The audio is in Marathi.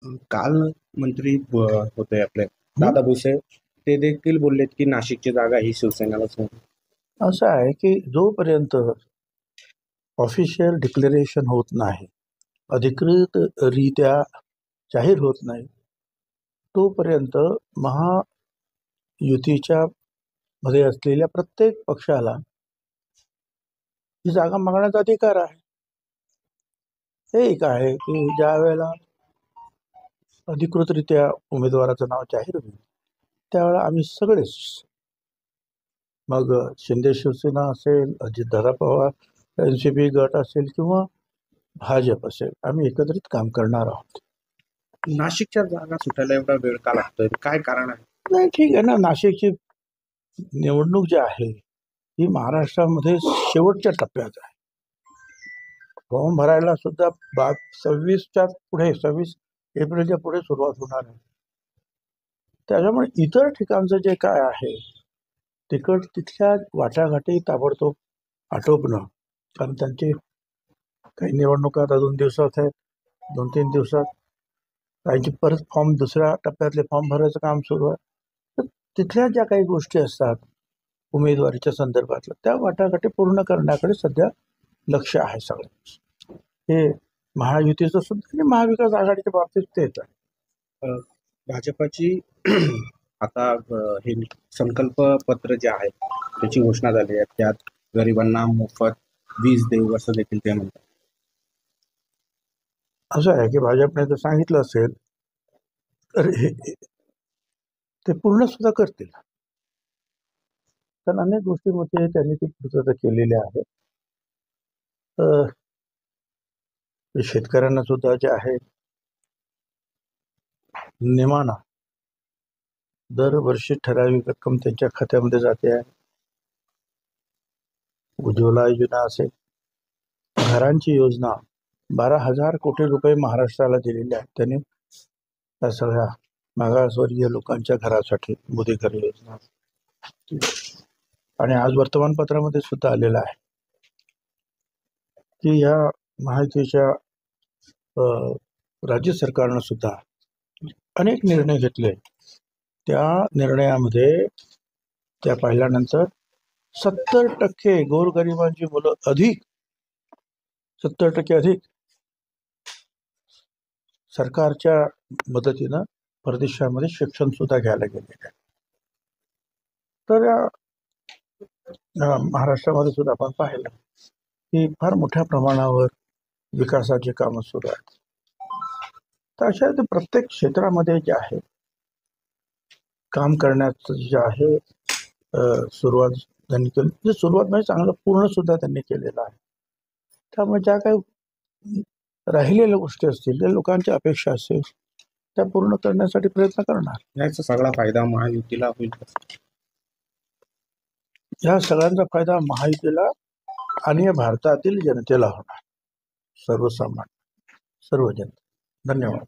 काल मंत्री होते आपले दादा भुसे, ते देखील बोललेत की नाशिकची जागा ही शिवसेनेलाच होती. असं आहे की जोपर्यंत ऑफिशियल डिक्लेरेशन होत नाही, अधिकृतरित्या जाहीर होत नाही, तोपर्यंत महायुतीच्या मध्ये असलेल्या प्रत्येक पक्षाला ही जागा मागण्याचा अधिकार आहे. हे एक आहे की ज्या वेळेला अधिकृतरित्या उमेदवाराचं नाव जाहीर होईल त्यावेळेला आम्ही सगळेच, मग शिंदे शिवसेना असेल, अजितदादा पवार NCP गट असेल किंवा भाजप असेल, आम्ही एकत्रित काम करणार आहोत. नाशिकच्या जागा सुटायला एवढा वेळ का लागतोय, काय कारण आहे? नाही, ठीक आहे ना. नाशिकची निवडणूक जी आहे ही महाराष्ट्रामध्ये शेवटच्या टप्प्यात आहे. फॉर्म भरायला सुद्धा 26 एप्रिलच्या पुढे सुरुवात होणार आहे. त्याच्यामुळे इतर ठिकाणचं जे काय आहे तिथल्या वाटाघाटी ताबडतोब आटोपणं, कारण त्यांची काही निवडणुका आता 2 दिवसात आहेत, 2-3 दिवसात त्यांची परत फॉर्म, दुसऱ्या टप्प्यातले फॉर्म भरायचं काम सुरू आहे. तर तिथल्या ज्या काही गोष्टी असतात उमेदवारीच्या संदर्भातल्या, त्या वाटाघाटी पूर्ण करण्याकडे सध्या लक्ष आहे सगळ्यांचं. हे महायुतीचं सुद्धा आणि महाविकास आघाडीच्या बाबतीत तेच आहे. भाजपाची आता हे संकल्प पत्र जे आहे त्याची घोषणा झाली आहे, त्यात गरिबांना मोफत वीज देऊ असं देखील ते म्हणतात. असं आहे की भाजपने जर सांगितलं असेल तर ते पूर्ण सुद्धा करतील, कारण अनेक गोष्टीमध्ये त्यांनी ती पूर्तता केलेली आहे. शेतकऱ्यांना सुद्धा जे आहे निमाना दरवर्षी ठराविक रक्कम त्यांच्या खात्यामध्ये जाते आहे. उज्ज्वला योजना असेल, घरांची योजना 12,000 कोटी रुपये महाराष्ट्राला दिलेले आहेत त्यांनी त्या सगळ्या मागासवर्गीय लोकांच्या घरासाठी मोदी घर योजना. आणि आज वर्तमानपत्रामध्ये सुद्धा आलेलं आहे की या महायुतीच्या राज्य सरकारनं सुद्धा अनेक निर्णय घेतले. त्या निर्णयामध्ये त्या पाहिल्यानंतर 70% गोरगरिबांची मुलं अधिक 70% अधिक सरकारच्या मदतीनं परदेशामध्ये शिक्षण सुद्धा घ्यायला गेलेले आहे. तर महाराष्ट्रामध्ये सुद्धा आपण पाहिलं की फार मोठ्या प्रमाणावर विकासाची कामं सुरू आहेत. तर अशा प्रत्येक क्षेत्रामध्ये जे आहे काम करण्याचं जे आहे सुरुवात त्यांनी केली, म्हणजे सुरुवात म्हणजे चांगलं पूर्ण सुद्धा त्यांनी केलेलं आहे. त्यामुळे ज्या काही राहिलेल्या गोष्टी असतील, ज्या लोकांच्या अपेक्षा असतील, त्या पूर्ण करण्यासाठी प्रयत्न करणार. याचा सगळा फायदा महायुतीला होईल. या सगळ्यांचा फायदा महायुतीला आणि या भारतातील जनतेला होणार, सर्वसामान्य सर्व जनता. धन्यवाद.